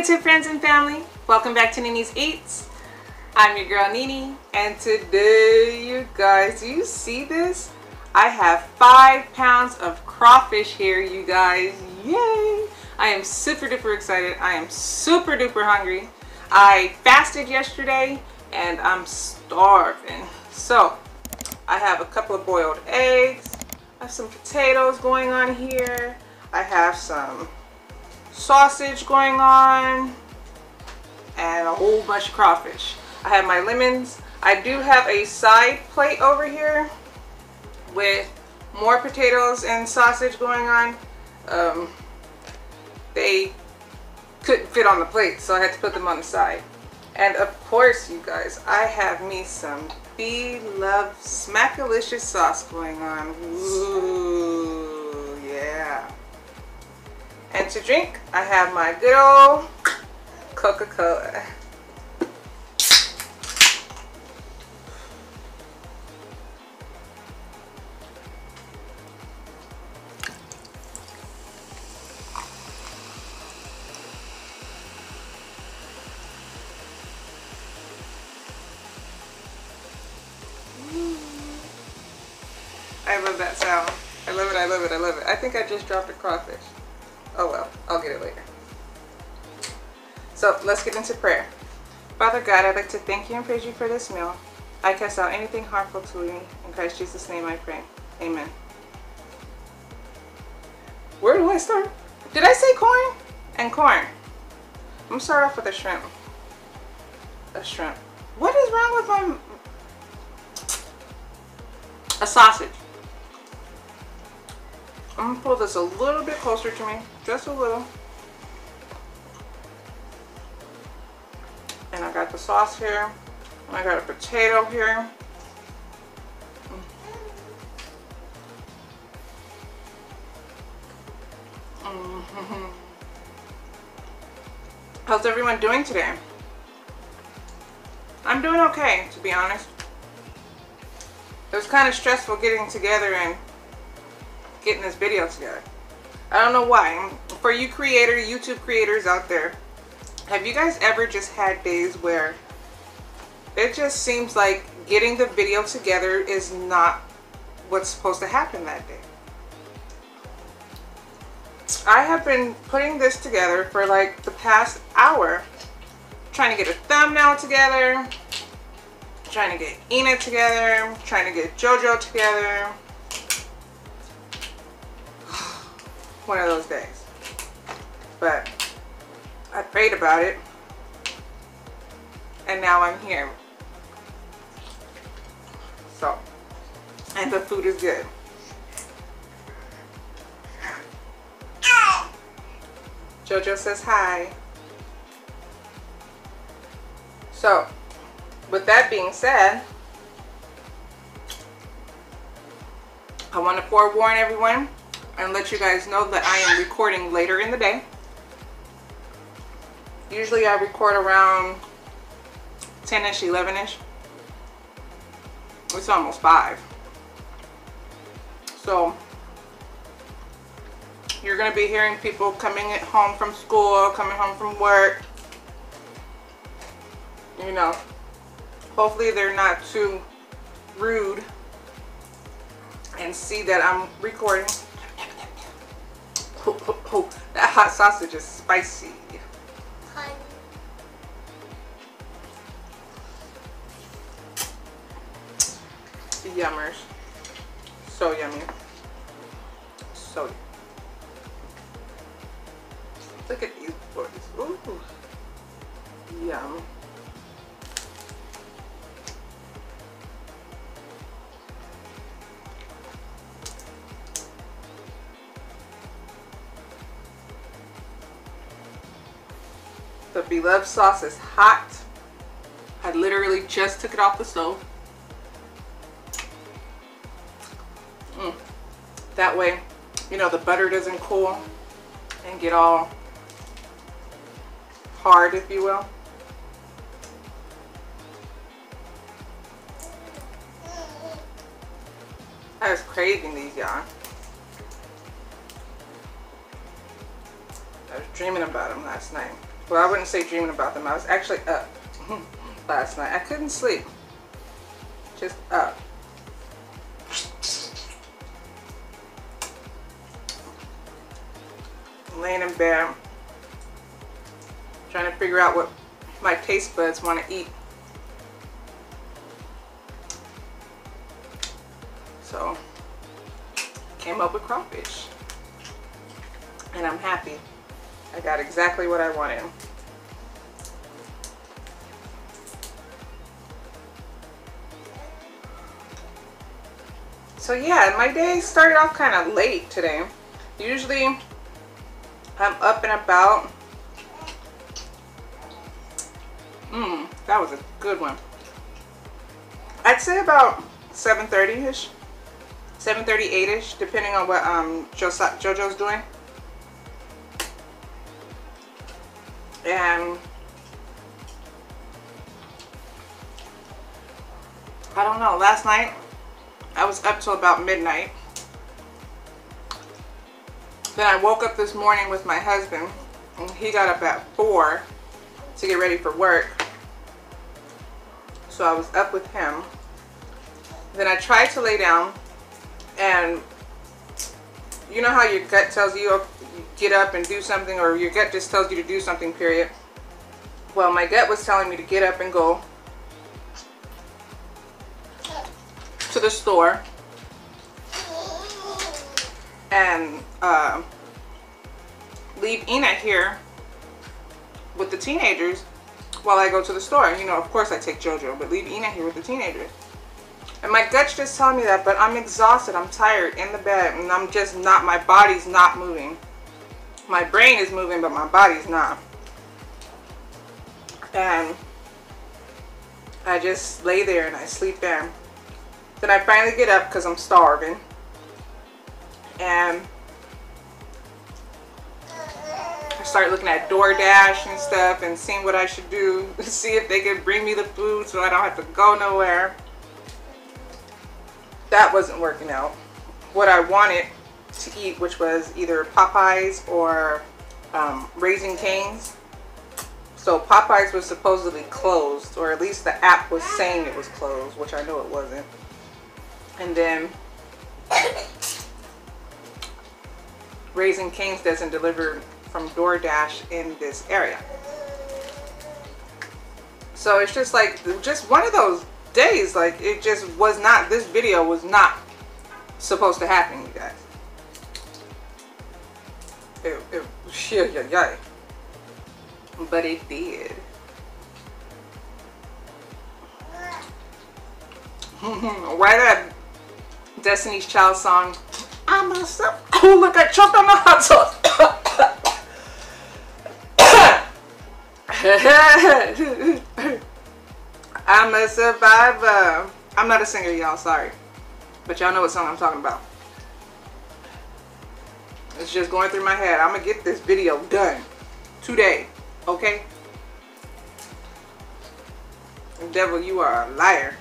YouTube friends and family, welcome back to Nene's Eats. I'm your girl Nene, and today, you guys, do you see this? I have 5 pounds of crawfish here, you guys. Yay! I am super duper excited. I am super duper hungry. I fasted yesterday and I'm starving. So I have a couple of boiled eggs. I have some potatoes going on here. I have some sausage going on and a whole bunch of crawfish. I have my lemons. I do have a side plate over here with more potatoes and sausage going on. They couldn't fit on the plate, so I had to put them on the side. And of course, you guys, I have me some Love Smackalicious sauce going on. Ooh, yeah. And to drink, I have my good old Coca-Cola. I love that sound. I love it, I love it, I love it. I think I just dropped a crawfish. Oh well, I'll get it later. So let's get into prayer. Father God, I'd like to thank you and praise you for this meal. I cast out anything harmful to me. In Christ Jesus' name I pray. Amen. Where do I start? Did I say corn? And corn. I'm gonna start off with a shrimp. A shrimp. What is wrong with my... A sausage. I'm gonna pull this a little bit closer to me, just a little. And I got the sauce here, and I got a potato here. How's everyone doing today? I'm doing okay, to be honest. It was kind of stressful getting together and getting this video together. I don't know why. For you YouTube creators out there, have you guys ever just had days where it just seems like getting the video together is not what's supposed to happen that day? I have been putting this together for like the past hour, trying to get a thumbnail together, trying to get Ina together, trying to get JoJo together. One of those days. But I prayed about it, and now I'm here. So, and the food is good. JoJo says hi. So, with that being said, I want to forewarn everyone and let you guys know that I am recording later in the day. Usually I record around 10-ish, 11-ish. It's almost 5. So you're going to be hearing people coming home from school, coming home from work. You know, hopefully they're not too rude and see that I'm recording. Oh, that hot sausage is spicy. Honey. Yummers. So yummy. So yummy. Look at these boys. Ooh. Yum. The beloved sauce is hot. I literally just took it off the stove. That way, you know, the butter doesn't cool and get all hard, if you will. I was craving these, y'all. I was dreaming about them last night. Well, I wouldn't say dreaming about them. I was actually up last night. I couldn't sleep. Just up. Laying in bed, trying to figure out what my taste buds want to eat. So, came up with crawfish. And I'm happy. I got exactly what I wanted. So yeah, my day started off kind of late today. Usually I'm up and about. That was a good one. I'd say about 7:30-ish. 7:38-ish, depending on what JoJo's doing. And I don't know, last night I was up till about midnight. Then I woke up this morning with my husband, and he got up at 4 to get ready for work. So I was up with him. Then I tried to lay down, and you know how your gut tells you get up and do something, or your gut just tells you to do something, period. Well, my gut was telling me to get up and go to the store and leave Nene here with the teenagers while I go to the store. You know, of course I take JoJo, but leave Nene here with the teenagers. And my gut's just telling me that, but I'm exhausted, I'm tired, in the bed, and I'm just not, my body's not moving. My brain is moving, but my body's not. And I just lay there and I sleep in. Then I finally get up because I'm starving. And I start looking at DoorDash and stuff and seeing what I should do. See if they can bring me the food so I don't have to go nowhere. That wasn't working out. What I wanted to eat, which was either Popeyes or Raising Cane's. So Popeyes was supposedly closed, or at least the app was saying it was closed, which I know it wasn't. And then Raising Cane's doesn't deliver from DoorDash in this area. So it's just like, just one of those days, like it just was not, this video was not supposed to happen, you guys. Yeah. But it did. Why that Destiny's Child song? I myself. Oh, look, I choked on the hot sauce. I'm a survivor. I'm not a singer, y'all, sorry. But y'all know what song I'm talking about. It's just going through my head. I'm gonna get this video done today, okay? Devil, you are a liar.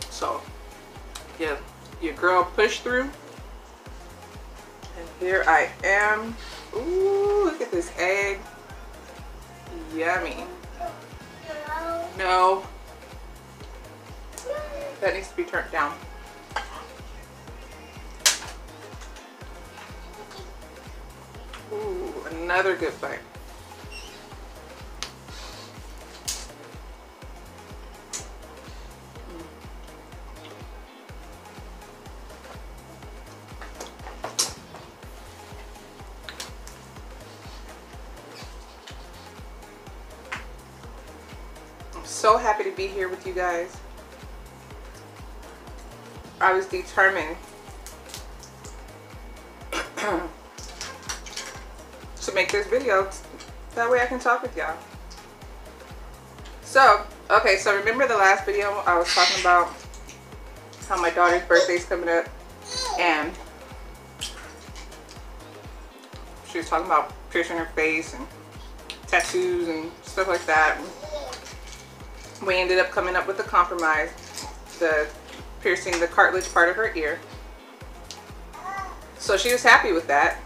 So, yeah, your girl pushed through. And here I am. Ooh, look at this egg. Yummy. No. That needs to be turned down. Ooh, another good bite. So happy to be here with you guys. I was determined to make this video, that way I can talk with y'all. So, okay, so remember the last video I was talking about how my daughter's birthday's coming up, and she was talking about piercing her face and tattoos and stuff like that. We ended up coming up with a compromise, the piercing the cartilage part of her ear. So she was happy with that.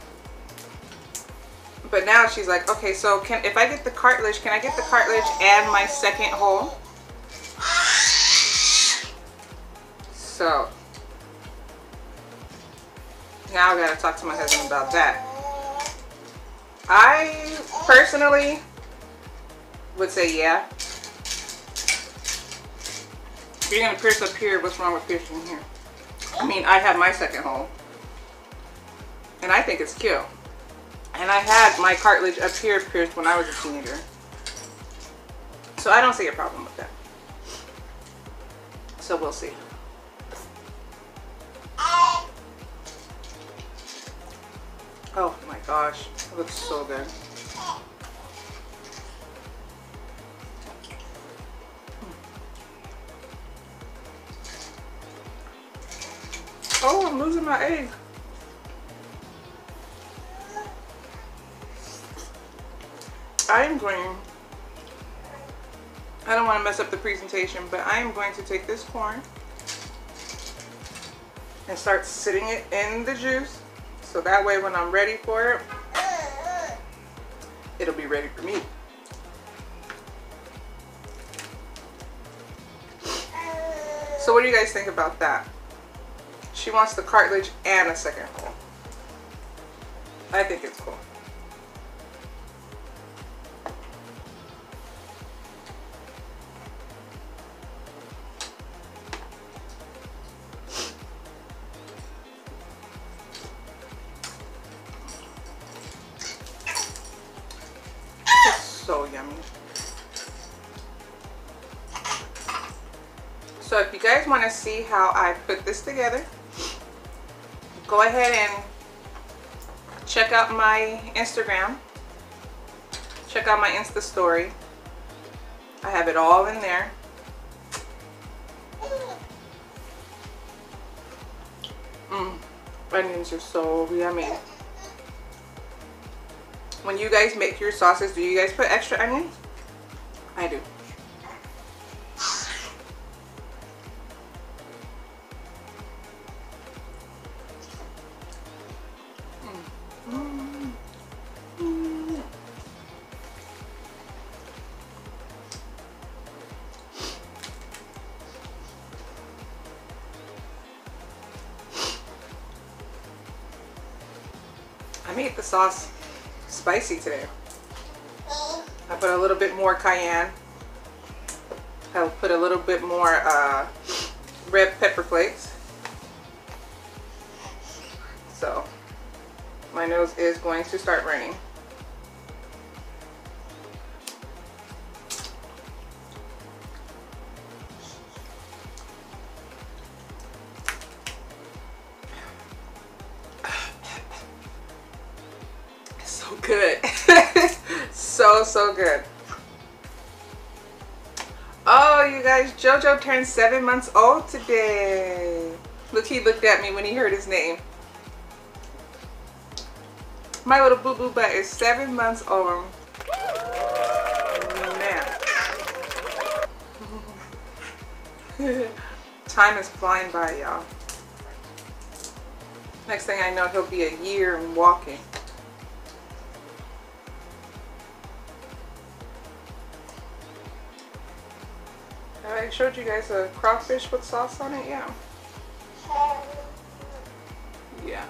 But now she's like, okay, so if I get the cartilage, can I get the cartilage and my second hole? So now I gotta talk to my husband about that. I personally would say yeah. If you're gonna pierce up here, what's wrong with piercing here? I mean, I have my second hole, and I think it's cute. And I had my cartilage up here pierced when I was a teenager. So I don't see a problem with that. So we'll see. Oh my gosh, it looks so good. Oh, I'm losing my egg. I don't want to mess up the presentation, but I am going to take this corn and start sitting it in the juice, so that way when I'm ready for it, it'll be ready for me. So what do you guys think about that? She wants the cartilage and a second hole. I think it's cool. So yummy. So if you guys want to see how I put this together, go ahead and check out my Instagram. Check out my Insta story. I have it all in there. Onions are so yummy. When you guys make your sauces, do you guys put extra onions? I do. I made the sauce spicy today. I put a little bit more cayenne. I'll put a little bit more red pepper flakes. So my nose is going to start running. So good. So good. Oh, you guys, JoJo turned 7 months old today. Look, he looked at me when he heard his name. My little boo-boo butt is 7 months old. Man. Time is flying by, y'all. Next thing I know, he'll be a year and walking. I showed you guys a crawfish with sauce on it, yeah. Yeah.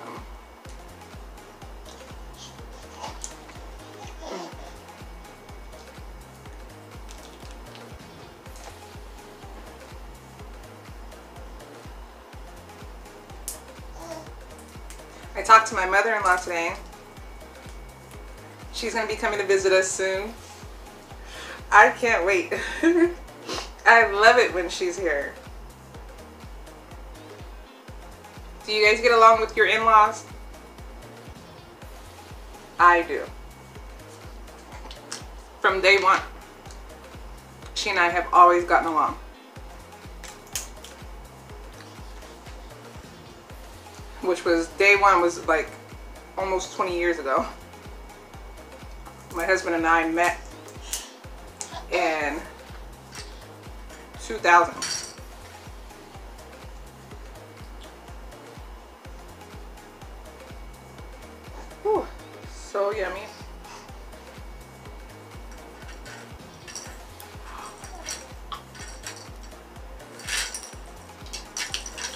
I talked to my mother-in-law today. She's going to be coming to visit us soon. I can't wait. I love it when she's here. Do you guys get along with your in-laws? I do. From day one, she and I have always gotten along. Which was, day one was like almost 20 years ago. My husband and I met, and 2000. Whew, so yummy.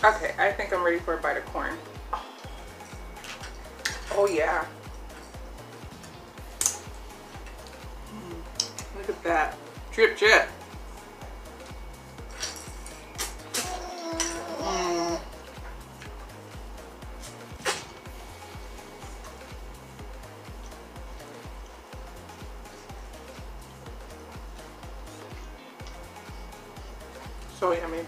Okay, I think I'm ready for a bite of corn. Oh yeah. Look at that. Drip, drip. So yummy.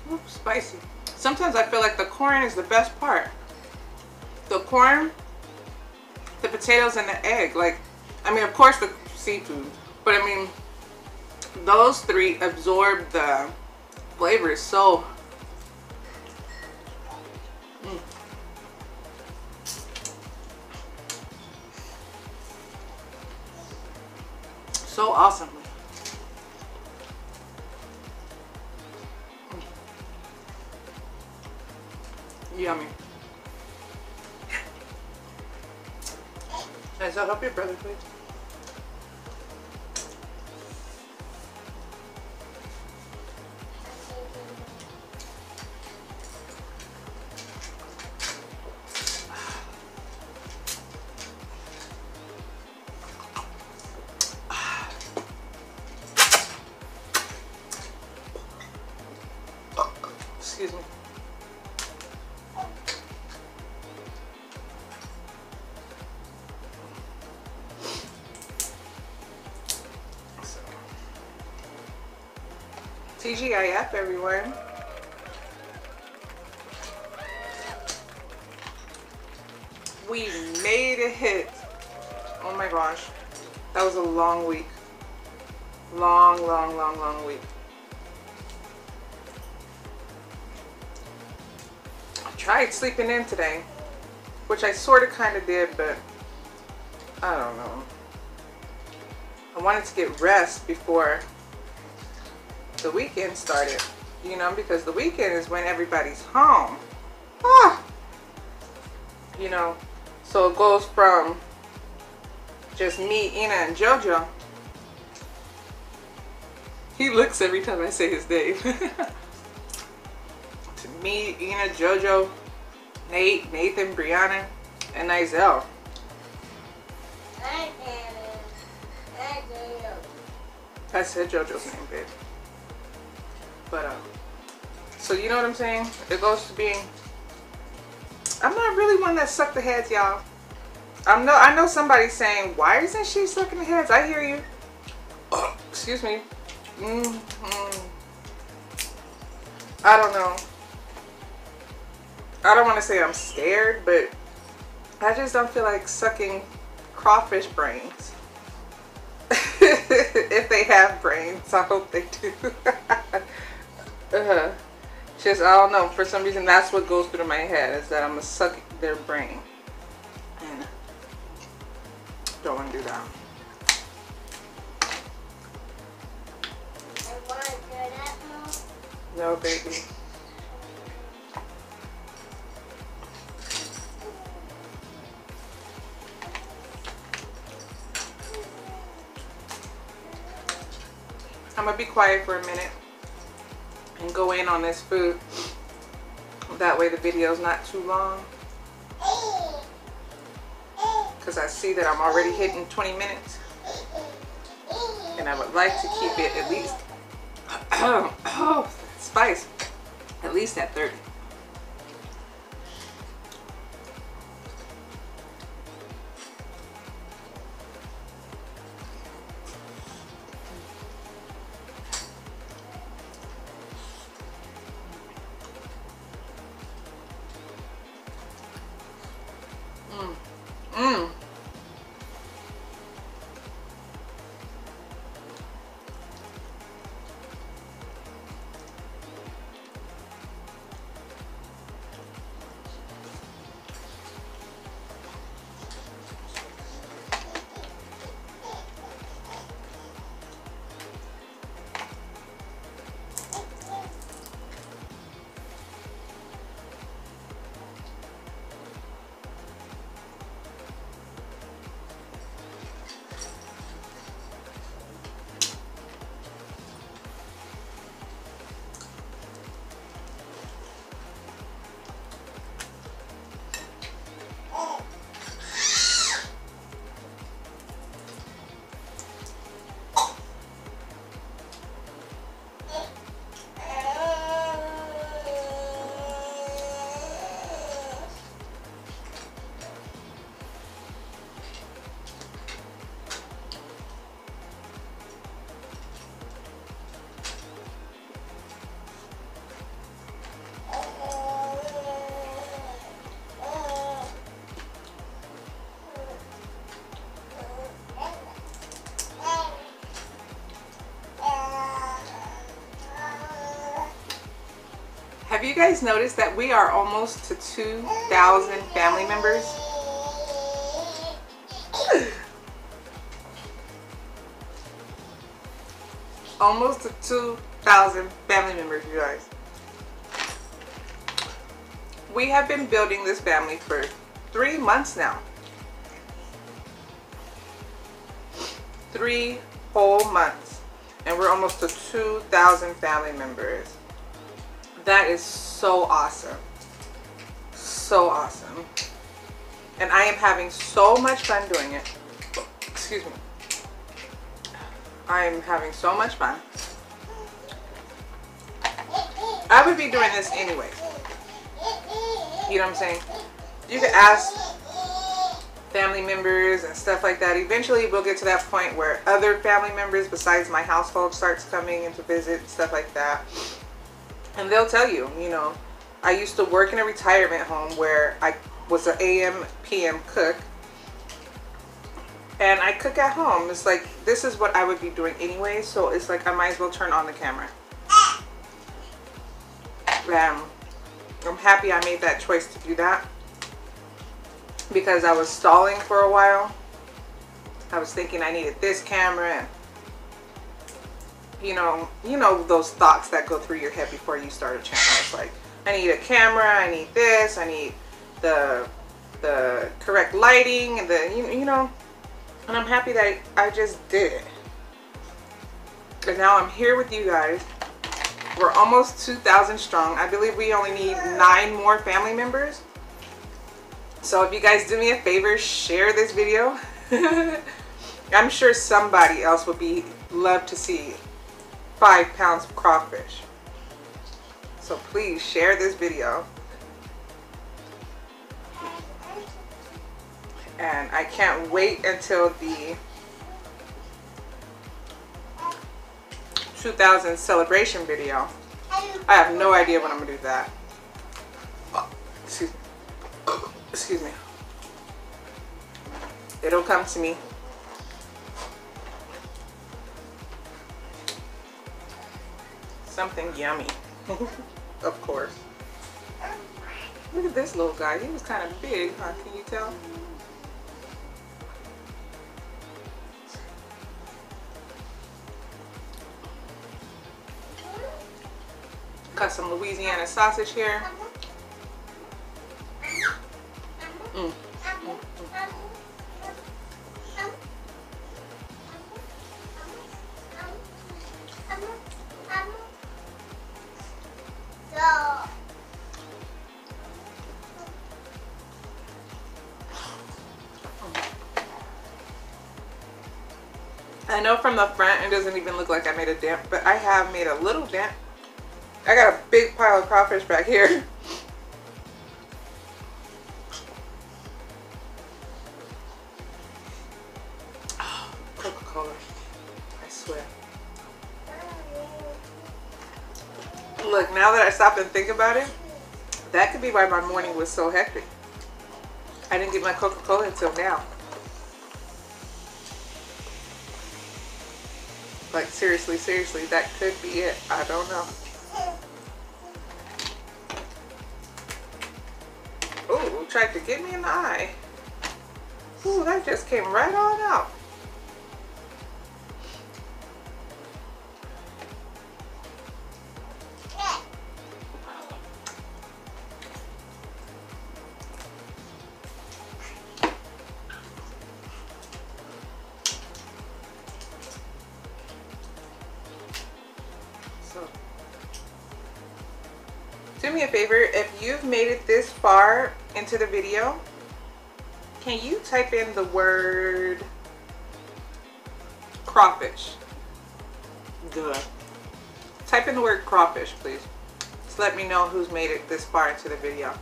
Ooh, spicy. Sometimes I feel like the corn is the best part. The corn, the potatoes, and the egg. Like, I mean, of course the seafood, but I mean, those three absorb the flavors so. So awesome. Yummy. And so help your brother, please. Excuse me. TGIF, everyone. We made a hit. Oh my gosh. That was a long week. Long week. I tried sleeping in today, which I sort of kind of did, but I don't know. I wanted to get rest before the weekend started, you know, because the weekend is when everybody's home. You know, so it goes from just me, Ina, and JoJo. He looks every time I say his name. To me, Ina, JoJo, Nate, Nathan, Brianna, and Nizelle. I said JoJo's name, babe. But so you know what I'm saying? It goes to being, I'm not really one that sucked the heads, y'all. I know somebody's saying, why isn't she sucking the heads? I hear you. Oh, excuse me. I don't know. I don't want to say I'm scared, but I just don't feel like sucking crawfish brains. If they have brains, I hope they do. Just, I don't know, for some reason that's what goes through my head, is that I'm gonna suck their brain, and don't want to do that. No, baby. I'm gonna be quiet for a minute and go in on this food. That way the video's not too long. Because I see that I'm already hitting 20 minutes. And I would like to keep it at least, oh, spice, at least at 30. Have you guys noticed that we are almost to 2,000 family members? Almost to 2,000 family members, you guys. We have been building this family for 3 months now. 3 whole months. And we're almost to 2,000 family members. That is so awesome. So awesome. And I am having so much fun doing it. Excuse me. I am having so much fun. I would be doing this anyway. You know what I'm saying? You could ask family members and stuff like that. Eventually we'll get to that point where other family members besides my household starts coming in to visit and stuff like that. And they'll tell you, you know, I used to work in a retirement home where I was an AM, PM cook. And I cook at home. It's like, this is what I would be doing anyway. So it's like, I might as well turn on the camera. I'm happy I made that choice to do that. Because I was stalling for a while. I was thinking I needed this camera. And you know those thoughts that go through your head before you start a channel. It's like, I need a camera, I need this, I need the correct lighting, and the you know. And I'm happy that I just did it. And now I'm here with you guys. We're almost 2,000 strong. I believe we only need 9 more family members. So if you guys do me a favor, share this video. I'm sure somebody else would love to see 5 pounds of crawfish. So please share this video. And I can't wait until the 2,000 celebration video. I have no idea when I'm gonna do that. Oh, excuse me. Excuse me. It'll come to me. Something yummy. Of course. Look at this little guy. He was kind of big, huh? Can you tell? Cut some Louisiana sausage here. I know from the front it doesn't even look like I made a dent, but I have made a little dent. I got a big pile of crawfish back here. Oh, Coca-Cola. I swear. Look, now that I stop and think about it, that could be why my morning was so hectic. I didn't get my Coca-Cola until now. Like seriously, that could be it. I don't know. Ooh, tried to get me in the eye. Ooh, that just came right on out. Do me a favor, if you've made it this far into the video, can you type in the word crawfish? Duh. Type in the word crawfish, please. Just let me know who's made it this far into the video.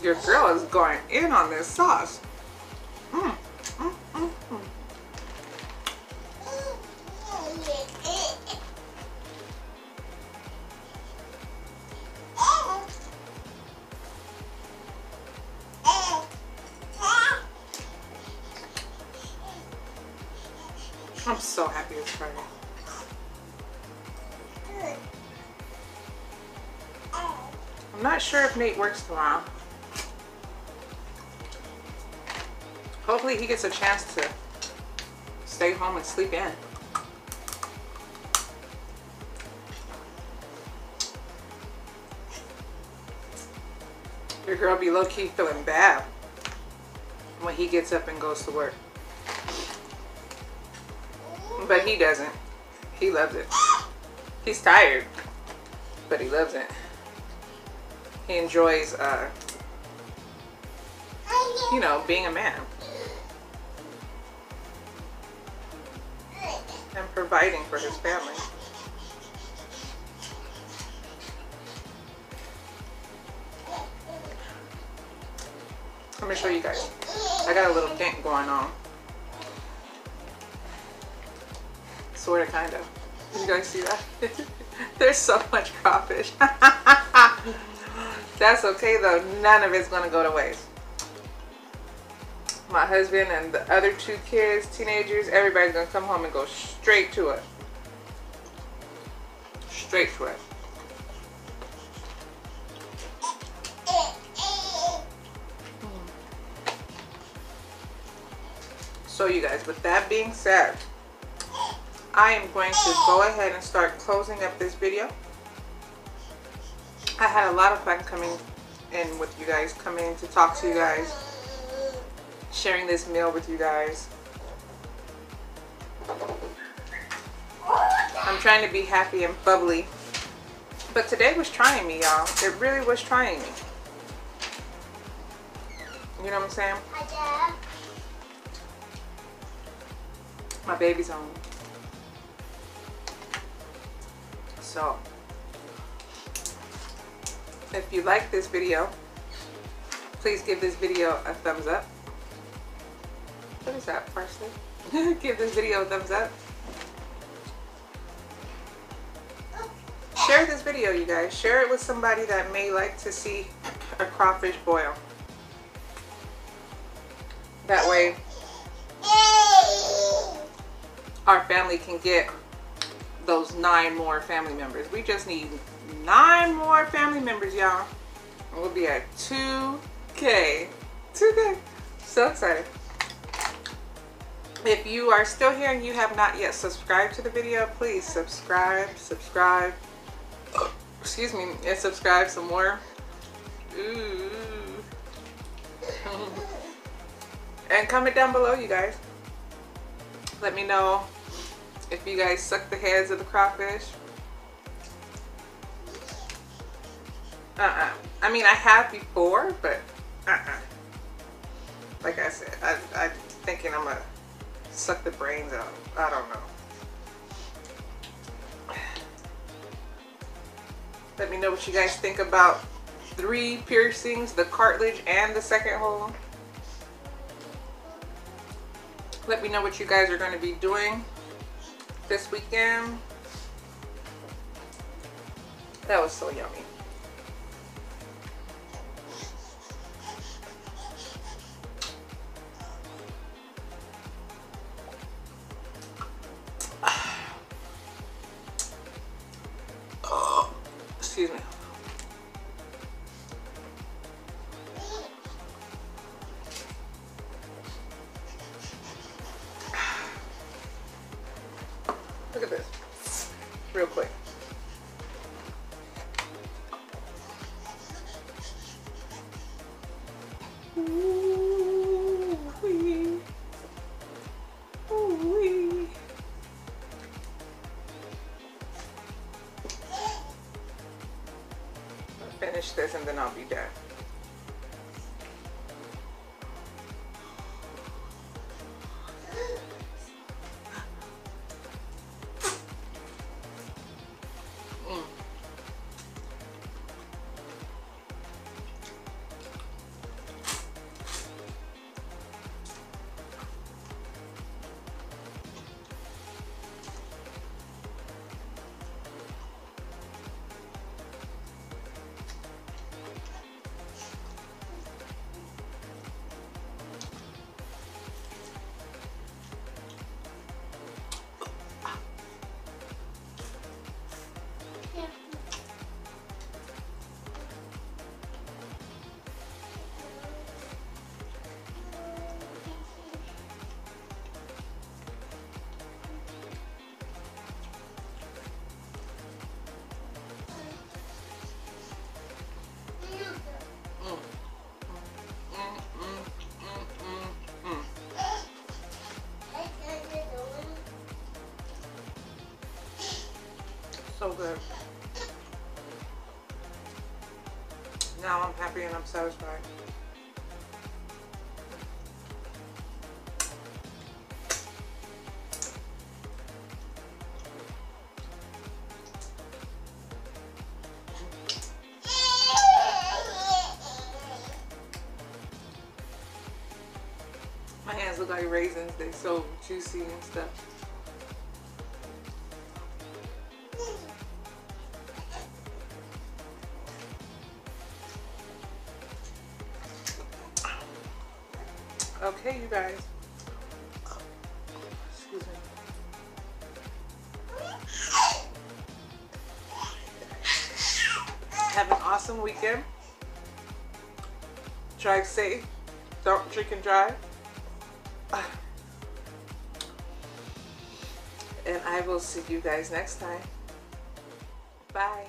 Your girl is going in on this sauce. I'm so happy it's Friday. I'm not sure if Nate works tomorrow. Hopefully he gets a chance to stay home and sleep in. Your girl be low-key feeling bad when he gets up and goes to work. But he doesn't. He loves it. He's tired, but he loves it. He enjoys, you know, being a man. And providing for his family. Let me show you guys. I got a little dent going on. Sorta, kinda. Did you guys see that? There's so much crawfish. That's okay though. None of it's gonna go to waste. My husband and the other 2 kids, teenagers, everybody's gonna come home and go straight to it. Straight to it. So you guys, with that being said, I am going to go ahead and start closing up this video. I had a lot of fun coming in with you guys, coming to talk to you guys, sharing this meal with you guys. I'm trying to be happy and bubbly, but today was trying me, y'all. It really was trying me. You know what I'm saying? My baby's home. So, if you like this video, please give this video a thumbs up. What is that, parsley? Give this video a thumbs up. Share this video, you guys. Share it with somebody that may like to see a crawfish boil. That way, our family can get those 9 more family members. We just need 9 more family members, y'all. And we'll be at 2K. 2K. So excited. If you are still here and you have not yet subscribed to the video, please subscribe. Excuse me, and subscribe some more. Ooh. And comment down below, you guys. Let me know if you guys suck the heads of the crawfish. I mean, I have before, but like I said, I'm thinking I'm gonna suck the brains out. I don't know. Let me know what you guys think about 3 piercings, the cartilage and the second hole. Let me know what you guys are going to be doing this weekend. That was so yummy. Oh, excuse me. Look at this, real quick. Ooh-wee. Ooh-wee. I'll finish this and then I'll be done. good. Now I'm happy and I'm satisfied. My hands look like raisins. They're so juicy and stuff. Okay, you guys. Excuse me. Have an awesome weekend. Drive safe. Don't drink and drive. And I will see you guys next time. Bye.